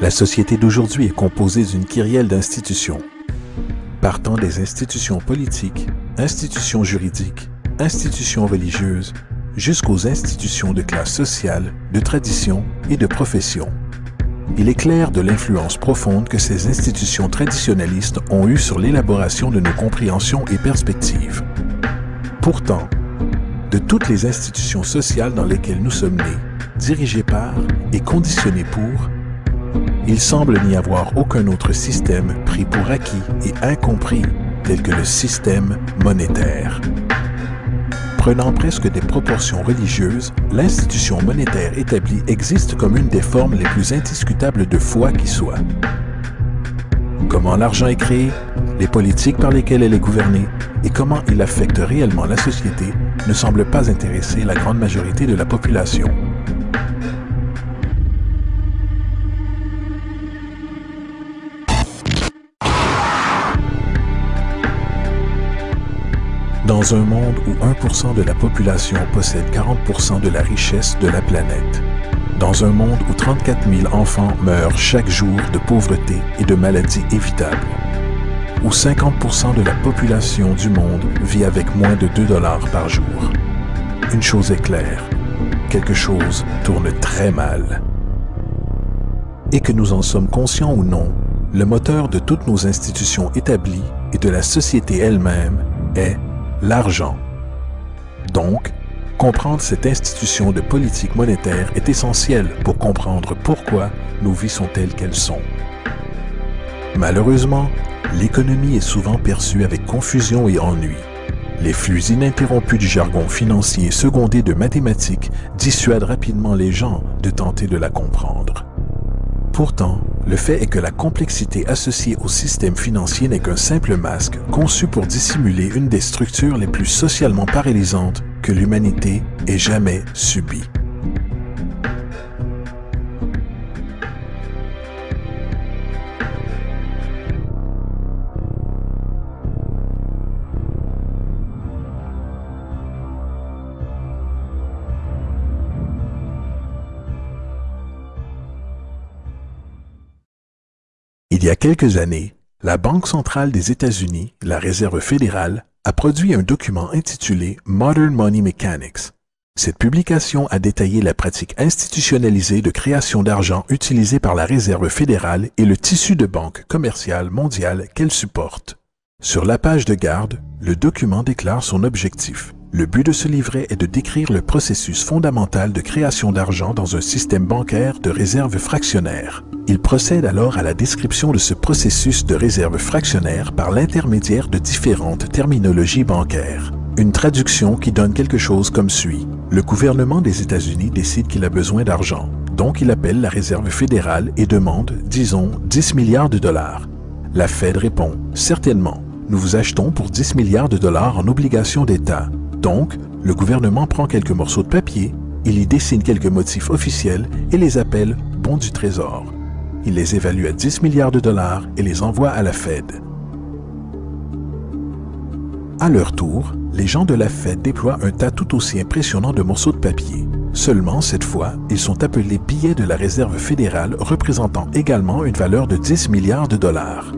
La société d'aujourd'hui est composée d'une kyrielle d'institutions. Partant des institutions politiques, institutions juridiques, institutions religieuses, jusqu'aux institutions de classe sociale, de tradition et de profession. Il est clair de l'influence profonde que ces institutions traditionnalistes ont eue sur l'élaboration de nos compréhensions et perspectives. Pourtant, de toutes les institutions sociales dans lesquelles nous sommes nés, dirigées par et conditionnées pour, il semble n'y avoir aucun autre système pris pour acquis et incompris tel que le système monétaire. Prenant presque des proportions religieuses, l'institution monétaire établie existe comme une des formes les plus indiscutables de foi qui soit. Comment l'argent est créé, les politiques par lesquelles elle est gouvernée et comment il affecte réellement la société ne semblent pas intéresser la grande majorité de la population. Dans un monde où 1% de la population possède 40% de la richesse de la planète, dans un monde où 34 000 enfants meurent chaque jour de pauvreté et de maladies évitables, où 50% de la population du monde vit avec moins de 2 $ par jour, une chose est claire, quelque chose tourne très mal. Et que nous en sommes conscients ou non, le moteur de toutes nos institutions établies et de la société elle-même est l'argent. Donc, comprendre cette institution de politique monétaire est essentiel pour comprendre pourquoi nos vies sont telles qu'elles sont. Malheureusement, l'économie est souvent perçue avec confusion et ennui. Les flux ininterrompus du jargon financier secondé de mathématiques dissuadent rapidement les gens de tenter de la comprendre. Pourtant, le fait est que la complexité associée au système financier n'est qu'un simple masque conçu pour dissimuler une des structures les plus socialement paralysantes que l'humanité ait jamais subies. Il y a quelques années, la Banque centrale des États-Unis, la Réserve fédérale, a produit un document intitulé Modern Money Mechanics. Cette publication a détaillé la pratique institutionnalisée de création d'argent utilisée par la Réserve fédérale et le tissu de banques commerciales mondiales qu'elle supporte. Sur la page de garde, le document déclare son objectif. Le but de ce livret est de décrire le processus fondamental de création d'argent dans un système bancaire de réserve fractionnaire. Il procède alors à la description de ce processus de réserve fractionnaire par l'intermédiaire de différentes terminologies bancaires. Une traduction qui donne quelque chose comme suit. Le gouvernement des États-Unis décide qu'il a besoin d'argent, donc il appelle la Réserve fédérale et demande, disons, 10 milliards de dollars. La Fed répond, certainement, nous vous achetons pour 10 milliards de dollars en obligations d'État. Donc, le gouvernement prend quelques morceaux de papier, il y dessine quelques motifs officiels et les appelle bons du trésor. Il les évalue à 10 milliards de dollars et les envoie à la Fed. À leur tour, les gens de la Fed déploient un tas tout aussi impressionnant de morceaux de papier. Seulement, cette fois, ils sont appelés billets de la Réserve fédérale représentant également une valeur de 10 milliards de dollars.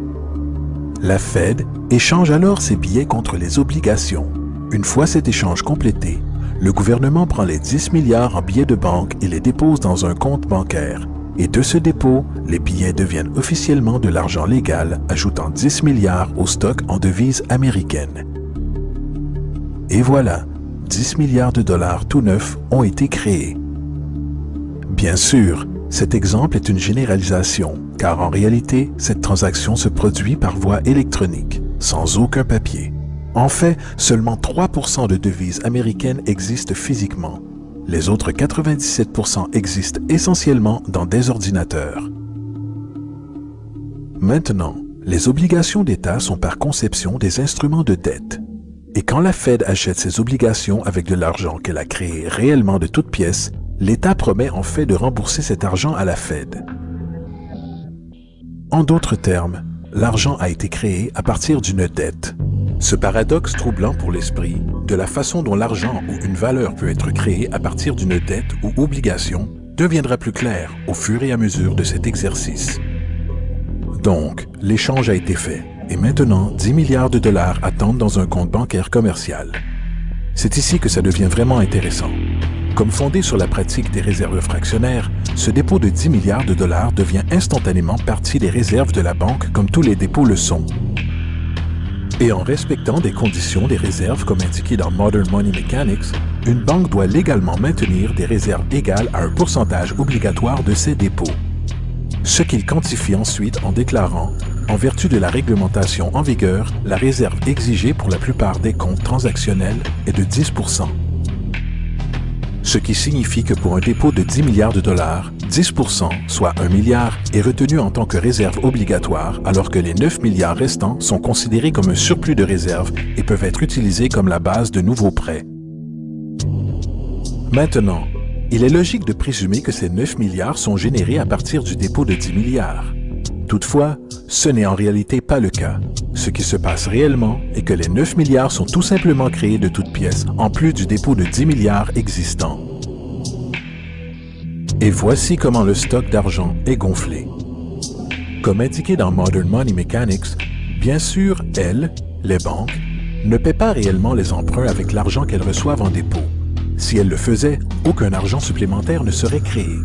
La Fed échange alors ces billets contre les obligations. Une fois cet échange complété, le gouvernement prend les 10 milliards en billets de banque et les dépose dans un compte bancaire. Et de ce dépôt, les billets deviennent officiellement de l'argent légal, ajoutant 10 milliards au stock en devises américaines. Et voilà, 10 milliards de dollars tout neufs ont été créés. Bien sûr, cet exemple est une généralisation, car en réalité, cette transaction se produit par voie électronique, sans aucun papier. En fait, seulement 3% de devises américaines existent physiquement. Les autres 97% existent essentiellement dans des ordinateurs. Maintenant, les obligations d'État sont par conception des instruments de dette. Et quand la Fed achète ses obligations avec de l'argent qu'elle a créé réellement de toutes pièces, l'État promet en fait de rembourser cet argent à la Fed. En d'autres termes, l'argent a été créé à partir d'une dette. Ce paradoxe troublant pour l'esprit de la façon dont l'argent ou une valeur peut être créée à partir d'une dette ou obligation deviendra plus clair au fur et à mesure de cet exercice. Donc, l'échange a été fait et maintenant 10 milliards de dollars attendent dans un compte bancaire commercial. C'est ici que ça devient vraiment intéressant. Comme fondé sur la pratique des réserves fractionnaires, ce dépôt de 10 milliards de dollars devient instantanément partie des réserves de la banque comme tous les dépôts le sont. Et en respectant des conditions des réserves comme indiqué dans Modern Money Mechanics, une banque doit légalement maintenir des réserves égales à un pourcentage obligatoire de ses dépôts. Ce qu'il quantifie ensuite en déclarant, en vertu de la réglementation en vigueur, la réserve exigée pour la plupart des comptes transactionnels est de 10%. Ce qui signifie que pour un dépôt de 10 milliards de dollars, 10%, soit 1 milliard, est retenu en tant que réserve obligatoire, alors que les 9 milliards restants sont considérés comme un surplus de réserve et peuvent être utilisés comme la base de nouveaux prêts. Maintenant, il est logique de présumer que ces 9 milliards sont générés à partir du dépôt de 10 milliards. Toutefois, ce n'est en réalité pas le cas. Ce qui se passe réellement est que les 9 milliards sont tout simplement créés de toutes pièces, en plus du dépôt de 10 milliards existant. Et voici comment le stock d'argent est gonflé. Comme indiqué dans Modern Money Mechanics, bien sûr, elles, les banques, ne paient pas réellement les emprunts avec l'argent qu'elles reçoivent en dépôt. Si elles le faisaient, aucun argent supplémentaire ne serait créé.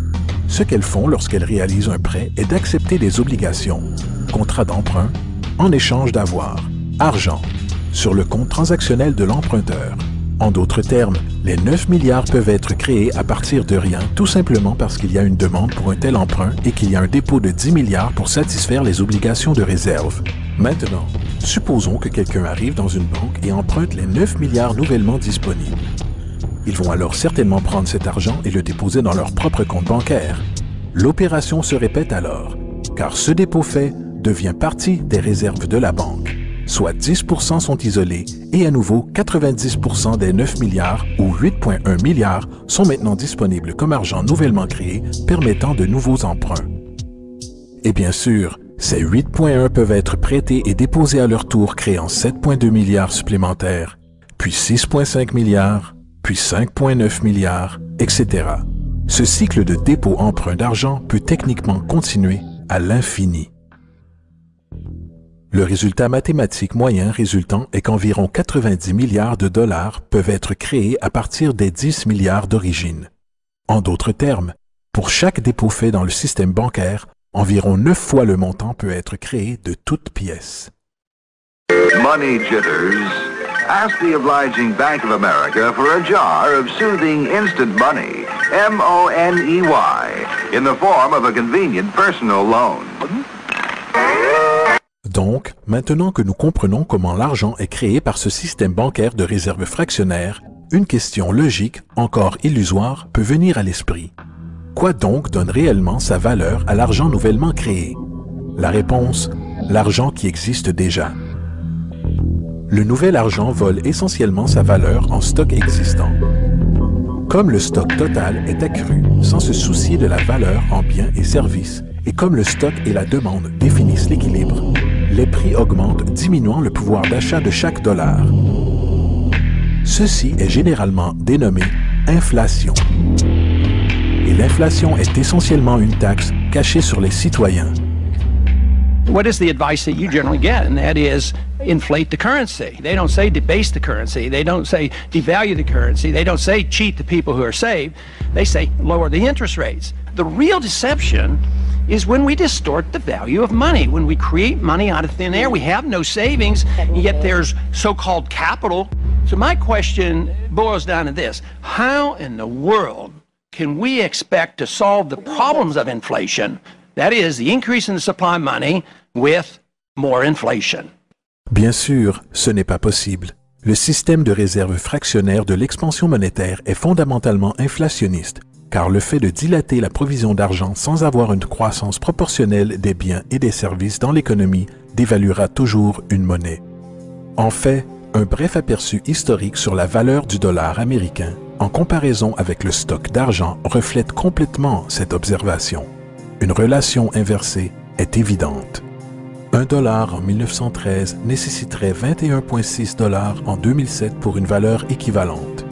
Ce qu'elles font lorsqu'elles réalisent un prêt est d'accepter des obligations, contrats d'emprunt, en échange d'avoir, argent, sur le compte transactionnel de l'emprunteur. En d'autres termes, les 9 milliards peuvent être créés à partir de rien tout simplement parce qu'il y a une demande pour un tel emprunt et qu'il y a un dépôt de 10 milliards pour satisfaire les obligations de réserve. Maintenant, supposons que quelqu'un arrive dans une banque et emprunte les 9 milliards nouvellement disponibles. Ils vont alors certainement prendre cet argent et le déposer dans leur propre compte bancaire. L'opération se répète alors, car ce dépôt fait devient partie des réserves de la banque. Soit 10% sont isolés et à nouveau 90% des 9 milliards ou 8,1 milliards sont maintenant disponibles comme argent nouvellement créé permettant de nouveaux emprunts. Et bien sûr, ces 8,1 peuvent être prêtés et déposés à leur tour créant 7,2 milliards supplémentaires, puis 6,5 milliards, puis 5,9 milliards, etc. Ce cycle de dépôt-emprunt d'argent peut techniquement continuer à l'infini. Le résultat mathématique moyen résultant est qu'environ 90 milliards de dollars peuvent être créés à partir des 10 milliards d'origine. En d'autres termes, pour chaque dépôt fait dans le système bancaire, environ 9 fois le montant peut être créé de toutes pièces. Money jitters. Ask the obliging Bank of America for a jar of soothing instant money, M-O-N-E-Y, in the form of a convenient personal loan. Donc, maintenant que nous comprenons comment l'argent est créé par ce système bancaire de réserve fractionnaire, une question logique, encore illusoire, peut venir à l'esprit. Quoi donc donne réellement sa valeur à l'argent nouvellement créé? La réponse, l'argent qui existe déjà. Le nouvel argent vole essentiellement sa valeur en stock existant. Comme le stock total est accru sans se soucier de la valeur en biens et services, et comme le stock et la demande définissent l'équilibre, les prix augmentent, diminuant le pouvoir d'achat de chaque dollar. Ceci est généralement dénommé inflation. Et l'inflation est essentiellement une taxe cachée sur les citoyens. What is the advice that you generally get? And that is inflate the currency. They don't say debase the currency. They don't say devalue the currency. They don't say cheat the people who are saved. They say lower the interest rates. The real deception is when we distort the value of money. When we create money out of thin air, we have no savings, yet there's so-called capital. So my question boils down to this. How in the world can we expect to solve the problems of inflation? That is, the increase in the supply of money with more inflation. Bien sûr, ce n'est pas possible. Le système de réserve fractionnaire de l'expansion monétaire est fondamentalement inflationniste, car le fait de dilater la provision d'argent sans avoir une croissance proportionnelle des biens et des services dans l'économie dévaluera toujours une monnaie. En fait, un bref aperçu historique sur la valeur du dollar américain en comparaison avec le stock d'argent reflète complètement cette observation. Une relation inversée est évidente. $1 en 1913 nécessiterait 21,6 $ en 2007 pour une valeur équivalente,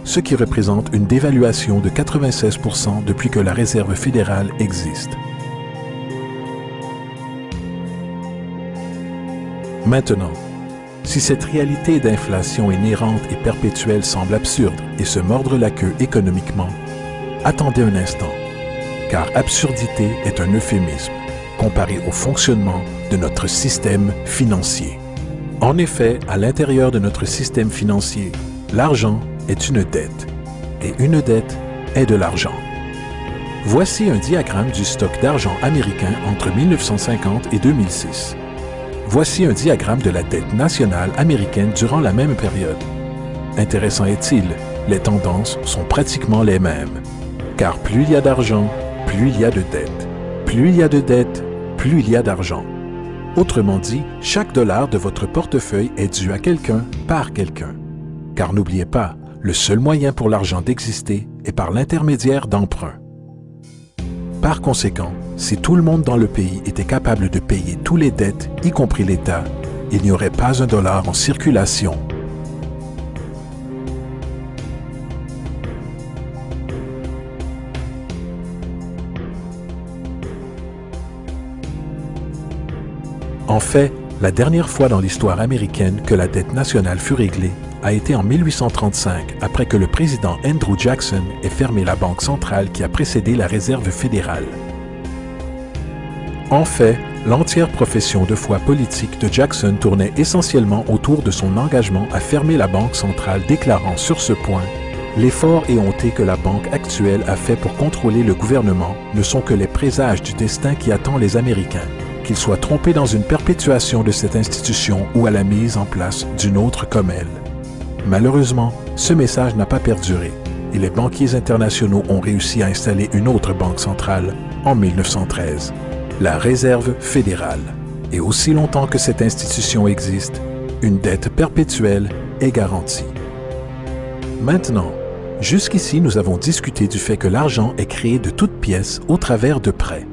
ce qui représente une dévaluation de 96% depuis que la Réserve fédérale existe. Maintenant, si cette réalité d'inflation inhérente et perpétuelle semble absurde et se mordre la queue économiquement, attendez un instant, car absurdité est un euphémisme comparé au fonctionnement de notre système financier. En effet, à l'intérieur de notre système financier, l'argent est une dette, et une dette est de l'argent. Voici un diagramme du stock d'argent américain entre 1950 et 2006. Voici un diagramme de la dette nationale américaine durant la même période. Intéressant est-il, les tendances sont pratiquement les mêmes, car plus il y a d'argent, plus il y a de dettes. Plus il y a de dettes, plus il y a d'argent. Autrement dit, chaque dollar de votre portefeuille est dû à quelqu'un par quelqu'un. Car n'oubliez pas, le seul moyen pour l'argent d'exister est par l'intermédiaire d'emprunts. Par conséquent, si tout le monde dans le pays était capable de payer tous les dettes, y compris l'État, il n'y aurait pas un dollar en circulation. En fait, la dernière fois dans l'histoire américaine que la dette nationale fut réglée a été en 1835, après que le président Andrew Jackson ait fermé la banque centrale qui a précédé la Réserve fédérale. En fait, l'entière profession de foi politique de Jackson tournait essentiellement autour de son engagement à fermer la banque centrale, déclarant sur ce point « L'effort éhonté que la banque actuelle a fait pour contrôler le gouvernement ne sont que les présages du destin qui attend les Américains, qu'ils soient trompés dans une perpétuation de cette institution ou à la mise en place d'une autre comme elle. » Malheureusement, ce message n'a pas perduré et les banquiers internationaux ont réussi à installer une autre banque centrale en 1913, la Réserve fédérale. Et aussi longtemps que cette institution existe, une dette perpétuelle est garantie. Maintenant, jusqu'ici nous avons discuté du fait que l'argent est créé de toutes pièces au travers de prêts.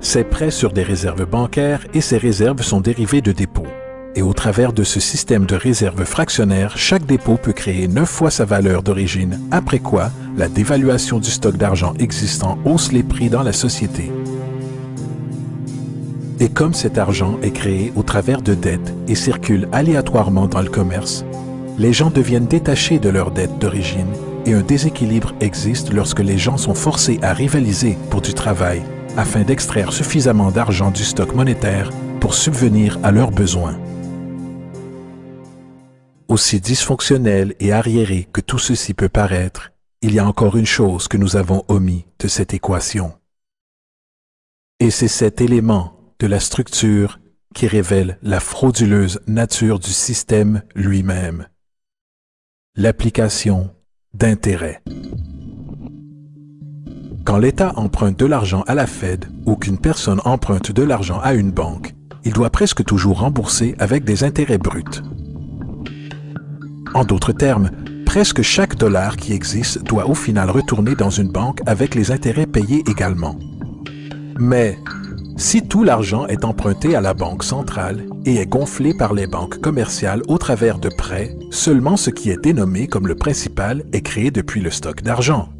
Ces prêts sur des réserves bancaires et ces réserves sont dérivées de dépôts. Et au travers de ce système de réserve fractionnaire, chaque dépôt peut créer 9 fois sa valeur d'origine, après quoi la dévaluation du stock d'argent existant hausse les prix dans la société. Et comme cet argent est créé au travers de dettes et circule aléatoirement dans le commerce, les gens deviennent détachés de leurs dettes d'origine et un déséquilibre existe lorsque les gens sont forcés à rivaliser pour du travail afin d'extraire suffisamment d'argent du stock monétaire pour subvenir à leurs besoins. Aussi dysfonctionnel et arriéré que tout ceci peut paraître, il y a encore une chose que nous avons omis de cette équation. Et c'est cet élément de la structure qui révèle la frauduleuse nature du système lui-même. L'application d'intérêts. Quand l'État emprunte de l'argent à la Fed ou qu'une personne emprunte de l'argent à une banque, il doit presque toujours rembourser avec des intérêts bruts. En d'autres termes, presque chaque dollar qui existe doit au final retourner dans une banque avec les intérêts payés également. Mais si tout l'argent est emprunté à la banque centrale et est gonflé par les banques commerciales au travers de prêts, seulement ce qui est dénommé comme le principal est créé depuis le stock d'argent.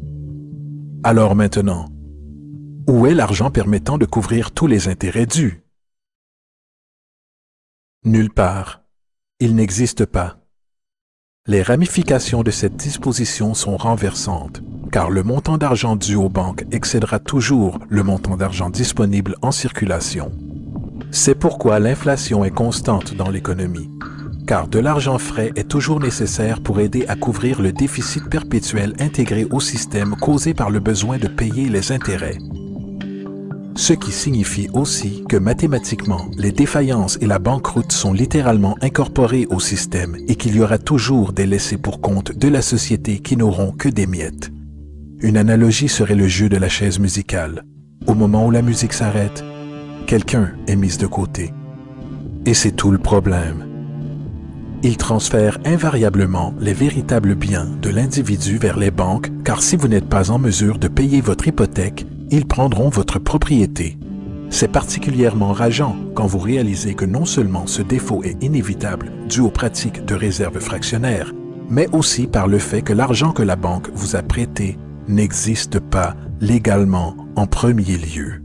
Alors maintenant, où est l'argent permettant de couvrir tous les intérêts dus? Nulle part. Il n'existe pas. Les ramifications de cette disposition sont renversantes, car le montant d'argent dû aux banques excédera toujours le montant d'argent disponible en circulation. C'est pourquoi l'inflation est constante dans l'économie, car de l'argent frais est toujours nécessaire pour aider à couvrir le déficit perpétuel intégré au système causé par le besoin de payer les intérêts. Ce qui signifie aussi que mathématiquement, les défaillances et la banqueroute sont littéralement incorporées au système et qu'il y aura toujours des laissés pour compte de la société qui n'auront que des miettes. Une analogie serait le jeu de la chaise musicale. Au moment où la musique s'arrête, quelqu'un est mis de côté. Et c'est tout le problème. Ils transfèrent invariablement les véritables biens de l'individu vers les banques, car si vous n'êtes pas en mesure de payer votre hypothèque, ils prendront votre propriété. C'est particulièrement rageant quand vous réalisez que non seulement ce défaut est inévitable dû aux pratiques de réserve fractionnaire, mais aussi par le fait que l'argent que la banque vous a prêté n'existe pas légalement en premier lieu.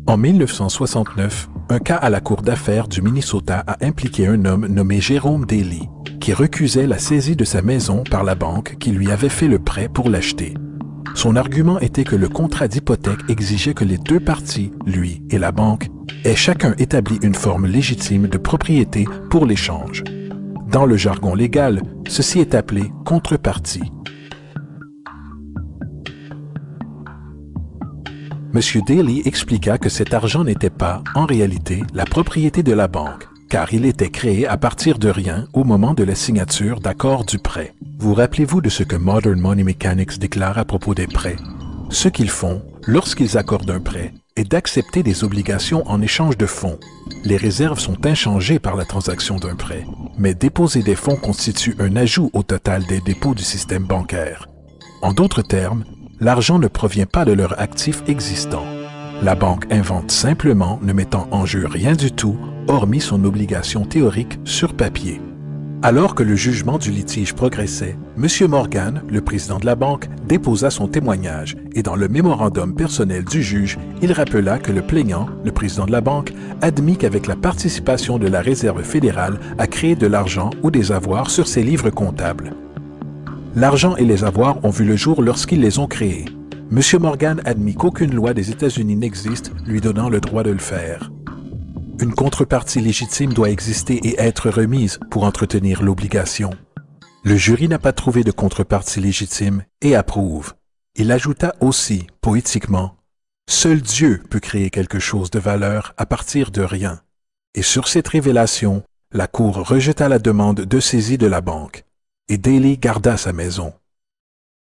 En 1969, un cas à la Cour d'affaires du Minnesota a impliqué un homme nommé Jérôme Daly, qui recusait la saisie de sa maison par la banque qui lui avait fait le prêt pour l'acheter. Son argument était que le contrat d'hypothèque exigeait que les deux parties, lui et la banque, aient chacun établi une forme légitime de propriété pour l'échange. Dans le jargon légal, ceci est appelé contrepartie. M. Daly expliqua que cet argent n'était pas, en réalité, la propriété de la banque, car il était créé à partir de rien au moment de la signature d'accord du prêt. Vous rappelez-vous de ce que Modern Money Mechanics déclare à propos des prêts? Ce qu'ils font, lorsqu'ils accordent un prêt, est d'accepter des obligations en échange de fonds. Les réserves sont inchangées par la transaction d'un prêt, mais déposer des fonds constitue un ajout au total des dépôts du système bancaire. En d'autres termes, l'argent ne provient pas de leur actif existant. La banque invente simplement, ne mettant en jeu rien du tout, hormis son obligation théorique sur papier. Alors que le jugement du litige progressait, M. Morgan, le président de la banque, déposa son témoignage et dans le mémorandum personnel du juge, il rappela que le plaignant, le président de la banque, admit qu'avec la participation de la Réserve fédérale a créé de l'argent ou des avoirs sur ses livres comptables. L'argent et les avoirs ont vu le jour lorsqu'ils les ont créés. M. Morgan admit qu'aucune loi des États-Unis n'existe lui donnant le droit de le faire. Une contrepartie légitime doit exister et être remise pour entretenir l'obligation. Le jury n'a pas trouvé de contrepartie légitime et approuve. Il ajouta aussi, poétiquement, « Seul Dieu peut créer quelque chose de valeur à partir de rien. » Et sur cette révélation, la Cour rejeta la demande de saisie de la banque et Daly garda sa maison.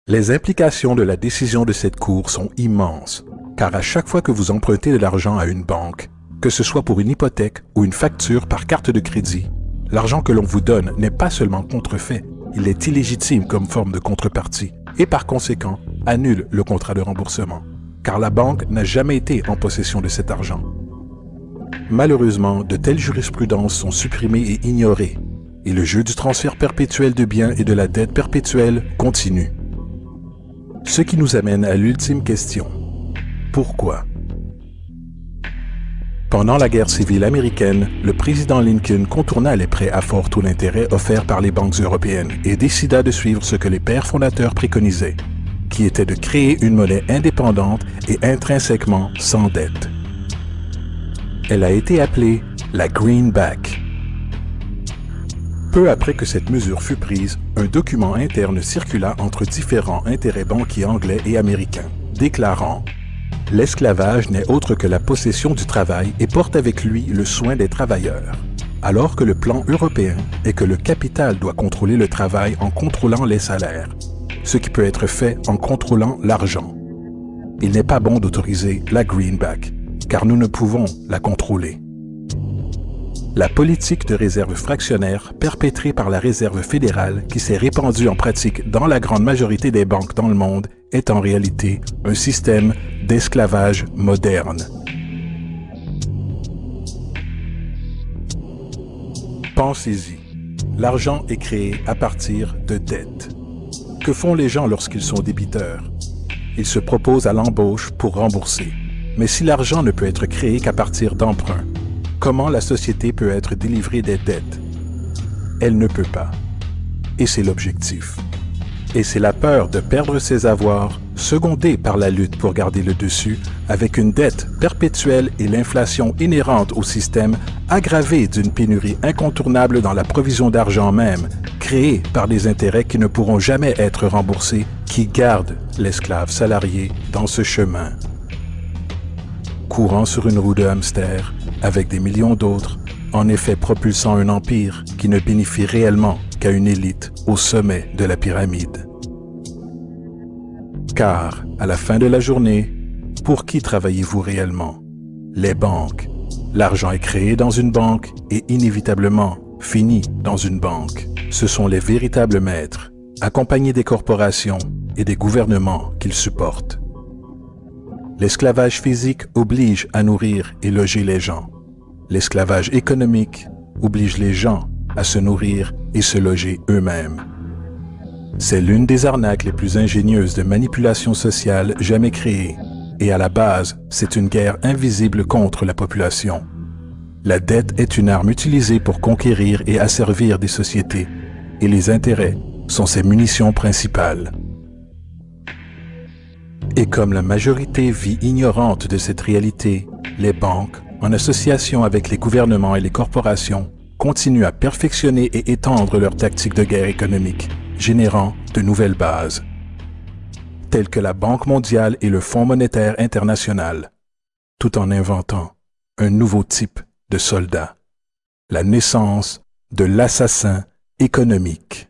Les implications de la décision de cette Cour sont immenses, car à chaque fois que vous empruntez de l'argent à une banque, que ce soit pour une hypothèque ou une facture par carte de crédit, l'argent que l'on vous donne n'est pas seulement contrefait, il est illégitime comme forme de contrepartie et par conséquent annule le contrat de remboursement, car la banque n'a jamais été en possession de cet argent. Malheureusement, de telles jurisprudences sont supprimées et ignorées, et le jeu du transfert perpétuel de biens et de la dette perpétuelle continue. Ce qui nous amène à l'ultime question. Pourquoi? Pendant la guerre civile américaine, le président Lincoln contourna les prêts à fort taux d'intérêt offerts par les banques européennes et décida de suivre ce que les pères fondateurs préconisaient, qui était de créer une monnaie indépendante et intrinsèquement sans dette. Elle a été appelée la Greenback. Peu après que cette mesure fut prise, un document interne circula entre différents intérêts banquiers anglais et américains, déclarant « L'esclavage n'est autre que la possession du travail et porte avec lui le soin des travailleurs, alors que le plan européen est que le capital doit contrôler le travail en contrôlant les salaires, ce qui peut être fait en contrôlant l'argent. Il n'est pas bon d'autoriser la Greenback, car nous ne pouvons la contrôler. » La politique de réserve fractionnaire perpétrée par la Réserve fédérale, qui s'est répandue en pratique dans la grande majorité des banques dans le monde, est en réalité un système d'esclavage moderne. Pensez-y. L'argent est créé à partir de dettes. Que font les gens lorsqu'ils sont débiteurs? Ils se proposent à l'embauche pour rembourser. Mais si l'argent ne peut être créé qu'à partir d'emprunts, comment la société peut être délivrée des dettes? Elle ne peut pas. Et c'est l'objectif. Et c'est la peur de perdre ses avoirs, secondée par la lutte pour garder le dessus, avec une dette perpétuelle et l'inflation inhérente au système, aggravée d'une pénurie incontournable dans la provision d'argent même, créée par des intérêts qui ne pourront jamais être remboursés, qui gardent l'esclave salarié dans ce chemin. courant sur une roue de hamster, avec des millions d'autres, en effet propulsant un empire qui ne bénéficie réellement qu'à une élite au sommet de la pyramide. Car, à la fin de la journée, pour qui travaillez-vous réellement? Les banques. L'argent est créé dans une banque et inévitablement finit dans une banque. Ce sont les véritables maîtres, accompagnés des corporations et des gouvernements qu'ils supportent. L'esclavage physique oblige à nourrir et loger les gens. L'esclavage économique oblige les gens à se nourrir et se loger eux-mêmes. C'est l'une des arnaques les plus ingénieuses de manipulation sociale jamais créées, et à la base, c'est une guerre invisible contre la population. La dette est une arme utilisée pour conquérir et asservir des sociétés, et les intérêts sont ses munitions principales. Et comme la majorité vit ignorante de cette réalité, les banques, en association avec les gouvernements et les corporations, continuent à perfectionner et étendre leurs tactiques de guerre économique, générant de nouvelles bases, telles que la Banque mondiale et le Fonds monétaire international, tout en inventant un nouveau type de soldat, la naissance de l'assassin économique.